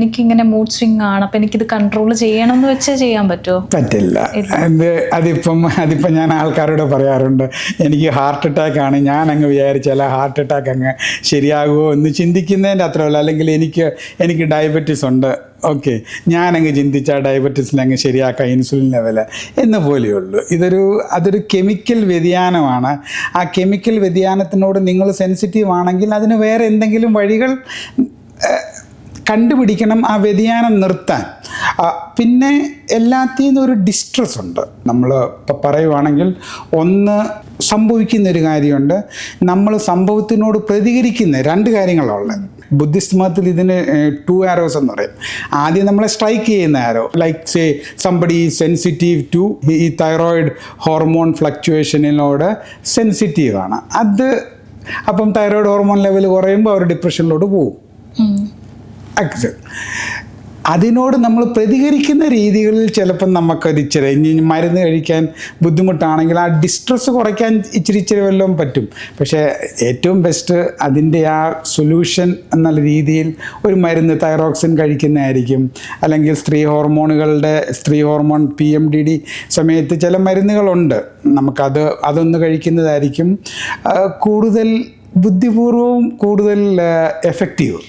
എനിക്കിങ്ങനെ mood swing ആണ്, അപ്പം എനിക്കിത് കൺട്രോൾ ചെയ്യണം എന്ന് വെച്ചാൽ ചെയ്യാൻ പറ്റുമോ? പറ്റില്ല. അതിപ്പം ഞാൻ ആൾക്കാരോട് പറയാറുണ്ട്, എനിക്ക് ഹാർട്ട് അറ്റാക്ക് ആണ്, ഞാൻ അങ്ങ് വിചാരിച്ചാൽ ഹാർട്ട് അറ്റാക്ക് അങ്ങ് ശരിയാകുമോ എന്ന് ചിന്തിക്കുന്നതിൻ്റെ അത്രയുള്ളൂ. അല്ലെങ്കിൽ എനിക്ക് ഡയബറ്റീസ് ഉണ്ട്, ഓക്കെ, ഞാനങ്ങ് ചിന്തിച്ചാൽ ഡയബറ്റീസിനങ്ങ് ശരിയാക്കാം ഇൻസുലിൻ ലെവൽ എന്ന പോലെയുള്ളൂ. അതൊരു കെമിക്കൽ വ്യതിയാനമാണ്. ആ കെമിക്കൽ വ്യതിയാനത്തിനോട് നിങ്ങൾ സെൻസിറ്റീവ് ആണെങ്കിൽ അതിന് വേറെ എന്തെങ്കിലും വഴികൾ കണ്ടുപിടിക്കണം, ആ വ്യതിയാനം നിർത്താൻ. പിന്നെ എല്ലാത്തിൽ നിന്നും ഒരു ഡിസ്ട്രെസ് ഉണ്ട്. നമ്മൾ ഇപ്പം പറയുവാണെങ്കിൽ സംഭവിക്കുന്നൊരു കാര്യമുണ്ട്, നമ്മൾ സംഭവത്തിനോട് പ്രതികരിക്കുന്ന രണ്ട് കാര്യങ്ങളുള്ളത്. ബുദ്ധിസ്റ്റ് മതത്തിൽ ഇതിന് 2 arrows എന്ന് പറയും. ആദ്യം നമ്മളെ സ്ട്രൈക്ക് ചെയ്യുന്ന ആരോ, like say somebody sensitive to ഈ തൈറോയിഡ് ഹോർമോൺ ഫ്ലക്ച്വേഷനിനോട് സെൻസിറ്റീവാണ്. അപ്പം തൈറോയിഡ് ഹോർമോൺ ലെവൽ കുറയുമ്പോൾ അവർ ഡിപ്രഷനിലോട്ട് പോകും. അതിനോട് നമ്മൾ പ്രതികരിക്കുന്ന രീതികളിൽ ചിലപ്പം നമുക്കൊരു ഇച്ചിരി മരുന്ന് കഴിക്കാൻ ബുദ്ധിമുട്ടാണെങ്കിൽ ആ ഡിസ്ട്രെസ് കുറയ്ക്കാൻ ഇച്ചിരി വല്ലതും പറ്റും. പക്ഷേ ഏറ്റവും ബെസ്റ്റ് അതിൻ്റെ ആ സൊല്യൂഷൻ എന്നുള്ള രീതിയിൽ ഒരു മരുന്ന് തൈറോക്സിൻ കഴിക്കുന്നതായിരിക്കും. അല്ലെങ്കിൽ സ്ത്രീ ഹോർമോൺ PMDD സമയത്ത് ചില മരുന്നുകളുണ്ട്, അതൊന്ന് കഴിക്കുന്നതായിരിക്കും കൂടുതൽ ബുദ്ധിപൂർവവും കൂടുതൽ എഫക്റ്റീവ്.